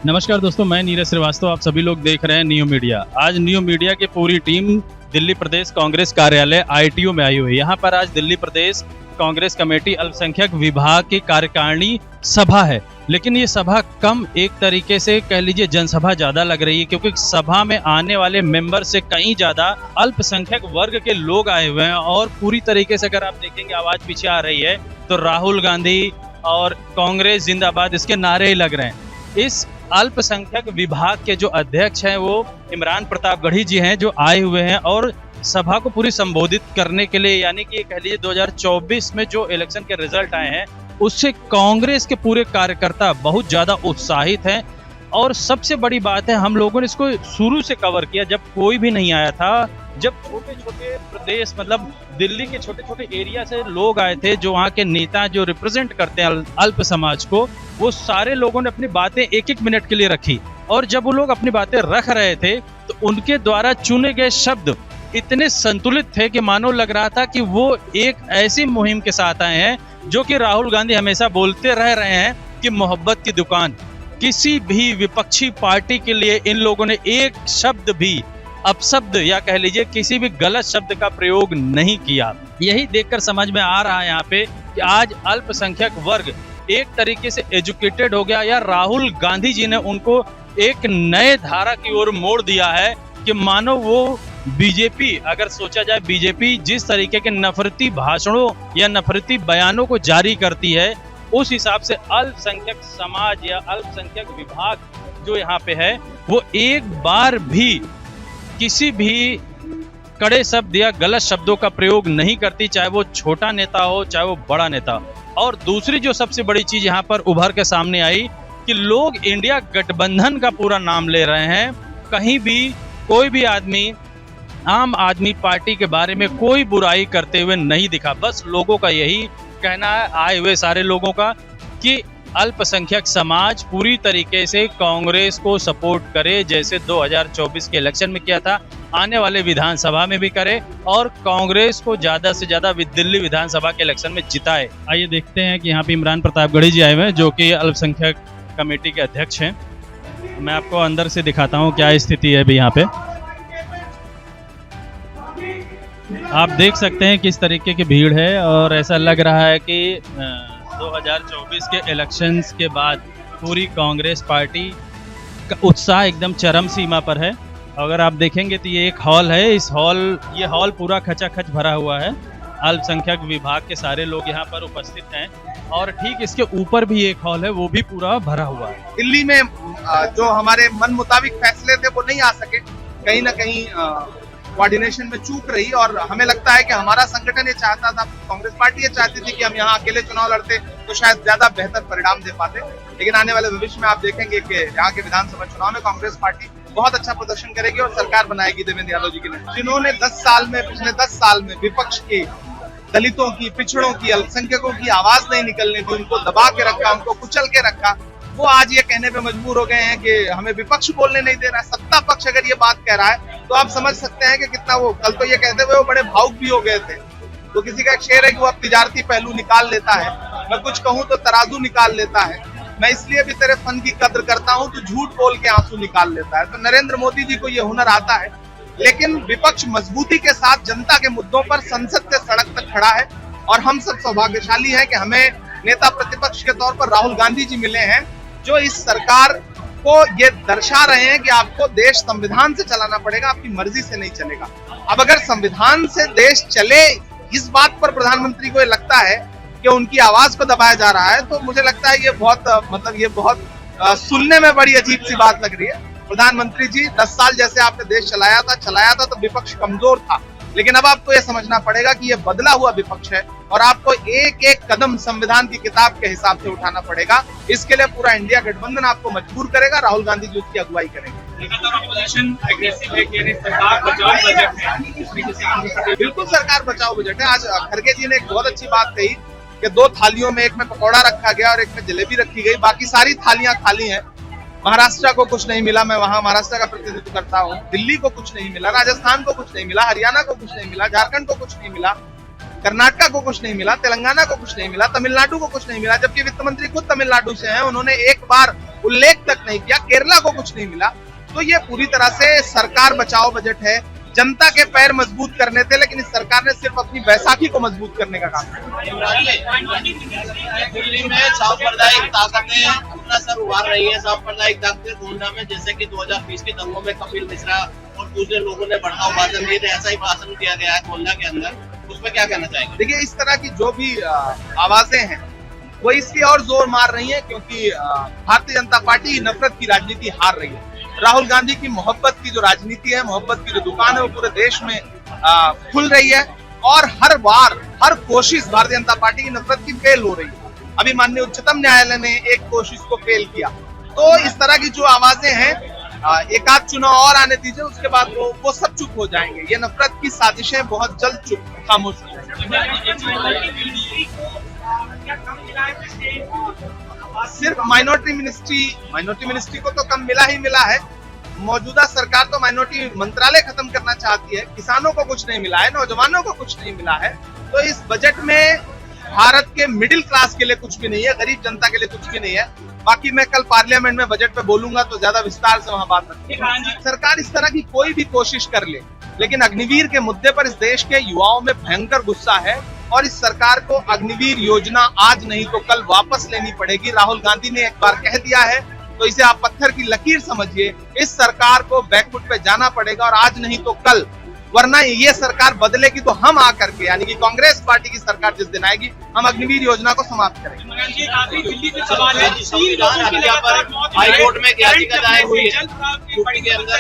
नमस्कार दोस्तों, मैं नीरज श्रीवास्तव। आप सभी लोग देख रहे हैं न्यू मीडिया। आज न्यू मीडिया की पूरी टीम दिल्ली प्रदेश कांग्रेस कार्यालय ITO में आई हुई है। यहाँ पर आज दिल्ली प्रदेश कांग्रेस कमेटी अल्पसंख्यक विभाग की कार्यकारिणी सभा है, लेकिन ये सभा कम एक तरीके से कह लीजिए जनसभा ज्यादा लग रही है, क्योंकि सभा में आने वाले मेंबर से कहीं ज्यादा अल्पसंख्यक वर्ग के लोग आए हुए हैं। और पूरी तरीके से अगर आप देखेंगे, आवाज पीछे आ रही है तो राहुल गांधी और कांग्रेस जिंदाबाद इसके नारे ही लग रहे हैं। इस अल्पसंख्यक विभाग के जो अध्यक्ष हैं वो इमरान प्रतापगढ़ी जी हैं, जो आए हुए हैं और सभा को पूरी संबोधित करने के लिए, यानी कि कह लीजिए 2024 में जो इलेक्शन के रिजल्ट आए हैं उससे कांग्रेस के पूरे कार्यकर्ता बहुत ज्यादा उत्साहित हैं। और सबसे बड़ी बात है, हम लोगों ने इसको शुरू से कवर किया जब कोई भी नहीं आया था, जब छोटे छोटे प्रदेश मतलब दिल्ली के छोटे छोटे एरिया से लोग आए थे, जो वहाँ के नेता जो रिप्रेजेंट करते हैं अल्प समाज को, वो सारे लोगों ने अपनी बातें एक एक मिनट के लिए रखी। और जब वो लोग अपनी बातें रख रहे थे तो उनके द्वारा चुने गए शब्द इतने संतुलित थे कि मानो लग रहा था कि वो एक ऐसी मुहिम के साथ आए हैं जो कि राहुल गांधी हमेशा बोलते रह रहे हैं कि मोहब्बत की दुकान। किसी भी विपक्षी पार्टी के लिए इन लोगों ने एक शब्द भी अपशब्द या कह लीजिए किसी भी गलत शब्द का प्रयोग नहीं किया। यही देखकर समझ में आ रहा है यहाँ पे कि आज अल्पसंख्यक वर्ग एक तरीके से एजुकेटेड हो गया, या राहुल गांधी जी ने उनको एक नए धारा की ओर मोड़ दिया है कि मानो वो बीजेपी, अगर सोचा जाए बीजेपी जिस तरीके के नफरती भाषणों या नफरती बयानों को जारी करती है, उस हिसाब से अल्पसंख्यक समाज या अल्पसंख्यक विभाग जो यहाँ पे है वो एक बार भी किसी भी कड़े शब्द या गलत शब्दों का प्रयोग नहीं करती, चाहे वो छोटा नेता हो चाहे वो बड़ा नेता। और दूसरी जो सबसे बड़ी चीज यहाँ पर उभर के सामने आई कि लोग इंडिया गठबंधन का पूरा नाम ले रहे हैं। कहीं भी कोई भी आदमी आम आदमी पार्टी के बारे में कोई बुराई करते हुए नहीं दिखा। बस लोगों का यही कहना है, आए हुए सारे लोगों का, कि अल्पसंख्यक समाज पूरी तरीके से कांग्रेस को सपोर्ट करे, जैसे 2024 के इलेक्शन में किया था, आने वाले विधानसभा में भी करे और कांग्रेस को ज्यादा से ज्यादा दिल्ली विधानसभा के इलेक्शन में जिताए। आइए देखते हैं कि यहाँ पे इमरान प्रतापगढ़ी जी आए हुए हैं, जो कि अल्पसंख्यक कमेटी के अध्यक्ष हैं। मैं आपको अंदर से दिखाता हूँ क्या स्थिति है अभी यहाँ पे। आप देख सकते हैं किस तरीके की भीड़ है, और ऐसा लग रहा है कि 2024 के इलेक्शंस के बाद पूरी कांग्रेस पार्टी का उत्साह एकदम चरम सीमा पर है। अगर आप देखेंगे तो ये एक हॉल है, ये हॉल पूरा खचाखच भरा हुआ है। अल्पसंख्यक विभाग के सारे लोग यहाँ पर उपस्थित हैं, और ठीक इसके ऊपर भी एक हॉल है, वो भी पूरा भरा हुआ है। दिल्ली में जो हमारे मन मुताबिक फैसले थे वो नहीं आ सके, कहीं ना कहीं कोऑर्डिनेशन में चूक रही, और हमें लगता है कि हमारा संगठन ये चाहता था, कांग्रेस पार्टी ये चाहती थी कि हम यहाँ अकेले चुनाव लड़ते तो शायद ज्यादा बेहतर परिणाम दे पाते। लेकिन आने वाले भविष्य में आप देखेंगे कि यहाँ के विधानसभा चुनाव में कांग्रेस पार्टी बहुत अच्छा प्रदर्शन करेगी और सरकार बनाएगी देवेंद्र यादव जी के लिए, जिन्होंने पिछले 10 साल में विपक्ष की, दलितों की, पिछड़ों की, अल्पसंख्यकों की आवाज नहीं निकलने दी, उनको दबा के रखा, उनको कुचल के रखा। वो आज ये कहने पे मजबूर हो गए हैं कि हमें विपक्ष बोलने नहीं दे रहा है। सत्ता पक्ष अगर ये बात कह रहा है तो आप समझ सकते हैं कि कितना वो, कल तो ये कहते हुए वो बड़े भावुक भी हो गए थे। तो किसी का एक शेर है कि वो अब तिजारती पहलू निकाल लेता है, मैं कुछ कहूँ तो तराजू निकाल लेता है, मैं इसलिए भी तेरे फन की कद्र करता हूँ, तो झूठ बोल के आंसू निकाल लेता है। तो नरेंद्र मोदी जी को ये हुनर आता है, लेकिन विपक्ष मजबूती के साथ जनता के मुद्दों पर संसद से सड़क तक खड़ा है। और हम सब सौभाग्यशाली हैं कि हमें नेता प्रतिपक्ष के तौर पर राहुल गांधी जी मिले हैं, जो इस सरकार को ये दर्शा रहे हैं कि आपको देश संविधान से चलाना पड़ेगा, आपकी मर्जी से नहीं चलेगा। अब अगर संविधान से देश चले, इस बात पर प्रधानमंत्री को ये लगता है कि उनकी आवाज को दबाया जा रहा है, तो मुझे लगता है ये बहुत सुनने में बड़ी अजीब सी बात लग रही है। प्रधानमंत्री जी 10 साल जैसे आपने देश चलाया था तो विपक्ष कमजोर था, लेकिन अब आपको यह समझना पड़ेगा कि यह बदला हुआ विपक्ष है और आपको एक एक कदम संविधान की किताब के हिसाब से उठाना पड़ेगा। इसके लिए पूरा इंडिया गठबंधन आपको मजबूर करेगा, राहुल गांधी जी उसकी अगुवाई करेंगे। बिल्कुल सरकार बचाओ बजट है। आज खड़गे जी ने एक बहुत अच्छी बात कही कि 2 थालियों में, एक में पकौड़ा रखा गया और एक में जलेबी रखी गई, बाकी सारी थालियां खाली हैं। महाराष्ट्र को कुछ नहीं मिला, मैं वहां महाराष्ट्र का प्रतिनिधित्व करता हूँ। दिल्ली को कुछ नहीं मिला, राजस्थान को कुछ नहीं मिला, हरियाणा को कुछ नहीं मिला, झारखंड को कुछ नहीं मिला। कर्नाटका को कुछ नहीं मिला, तेलंगाना को कुछ नहीं मिला, तमिलनाडु को कुछ नहीं मिला, जबकि वित्त मंत्री खुद तमिलनाडु से हैं, उन्होंने एक बार उल्लेख तक नहीं किया। केरला को कुछ नहीं मिला। तो ये पूरी तरह से सरकार बचाओ बजट है। जनता के पैर मजबूत करने थे, लेकिन इस सरकार ने सिर्फ अपनी बैसाखी को मजबूत करने का काम किया। दिल्ली में सांप्रदायिक ताकतें अपना सर उभार रही है। सांप्रदायिक ताकतें गोंडा में, जैसे कि 2020 के दंगों में कपिल मिश्रा और दूसरे लोगों ने भड़काऊ भाषण दिए थे, ऐसा ही भाषण दिया गया है गोंडा के अंदर। उसमें क्या कहना चाहेंगे? देखिए, इस तरह की जो भी आवाजें हैं वो इसलिए और जोर मार रही है क्योंकि भारतीय जनता पार्टी नफरत की राजनीति हार रही है। राहुल गांधी की मोहब्बत की जो राजनीति है, मोहब्बत की जो दुकान है, वो पूरे देश में खुल रही है और हर बार हर कोशिश भारतीय जनता पार्टी की नफरत की फेल हो रही है। अभी माननीय उच्चतम न्यायालय ने एक कोशिश को फेल किया। तो इस तरह की जो आवाजें हैं, एक आध चुनाव और आने दीजिए, उसके बाद वो सब चुप हो जाएंगे। ये नफरत की साजिशें बहुत जल्द चुप खामोश हो जाएंगी। सिर्फ माइनॉरिटी मिनिस्ट्री को तो कम मिला ही मिला है। मौजूदा सरकार तो माइनॉरिटी मंत्रालय खत्म करना चाहती है। किसानों को कुछ नहीं मिला है, नौजवानों को कुछ नहीं मिला है। तो इस बजट में भारत के मिडिल क्लास के लिए कुछ भी नहीं है, गरीब जनता के लिए कुछ भी नहीं है। बाकी मैं कल पार्लियामेंट में बजट पे बोलूंगा तो ज्यादा विस्तार से वहां बात रखूंगा। सरकार इस तरह की कोई भी कोशिश कर ले, लेकिन अग्निवीर के मुद्दे पर इस देश के युवाओं में भयंकर गुस्सा है और इस सरकार को अग्निवीर योजना आज नहीं तो कल वापस लेनी पड़ेगी। राहुल गांधी ने एक बार कह दिया है तो इसे आप पत्थर की लकीर समझिए। इस सरकार को बैकफुट पे जाना पड़ेगा और आज नहीं तो कल, वरना ये सरकार बदलेगी तो हम आकर के, यानी कि कांग्रेस पार्टी की सरकार जिस दिन आएगी, हम अग्निवीर योजना को समाप्त करेंगे। हाई कोर्ट में याचिका दायर हुई है, यूपी के अंदर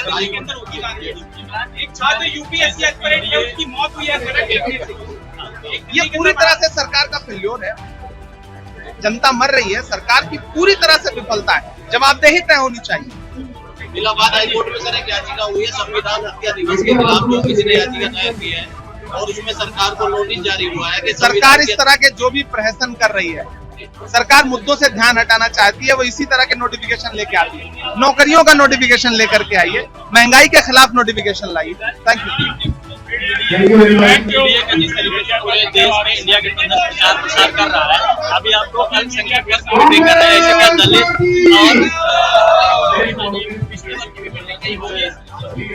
एक छात्र यूपीएससी एस्पिरेंट है, उसकी मौत हुई है। ये पूरी तरह से सरकार का फेल्योर है। जनता मर रही है, सरकार की पूरी तरह से विफलता है। जवाबदेही तय होनी चाहिए। इलाहाबाद हाई कोर्ट में सर एक याचिका हुई है संविधान हत्या दिवस के खिलाफ, जो किसी ने याचिका दायर की है और उसमें सरकार को नोटिस जारी हुआ है कि सरकार इस तरह के जो भी प्रहसन कर रही है, सरकार मुद्दों से ध्यान हटाना चाहती है, वो इसी तरह के नोटिफिकेशन लेके आती है। नौकरियों का नोटिफिकेशन लेकर के आई है, महंगाई के खिलाफ नोटिफिकेशन लाई है। Thank you. इंडिया का जिस तरीके से पूरे देश में इंडिया के अंदर प्रचार कर रहा है, अभी आपको अल्पसंख्यक वर्ग को भी कर रहे हैं, जैसे कि दलित और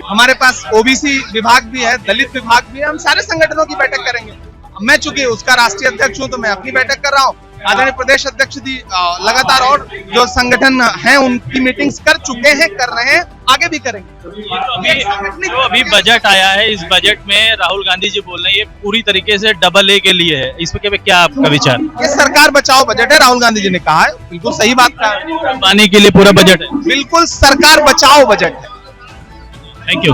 हमारे पास ओबीसी विभाग भी है, दलित विभाग भी है। हम सारे संगठनों की बैठक करेंगे। मैं चूंकि उसका राष्ट्रीय अध्यक्ष हूं तो मैं अपनी बैठक कर रहा हूं। आदरणीय प्रदेश अध्यक्ष जी लगातार और जो संगठन हैं उनकी मीटिंग्स कर चुके हैं, कर रहे हैं, आगे भी करेंगे। तो अभी बजट आया है, इस बजट में राहुल गांधी जी बोल रहे हैं ये पूरी तरीके से डबल ए के लिए है, इस पे क्या आपका विचार? ये सरकार बचाओ बजट है, राहुल गांधी जी ने कहा है, बिल्कुल सही बात कहा है। पानी के लिए पूरा बजट है, बिल्कुल सरकार बचाओ बजट है। Thank you.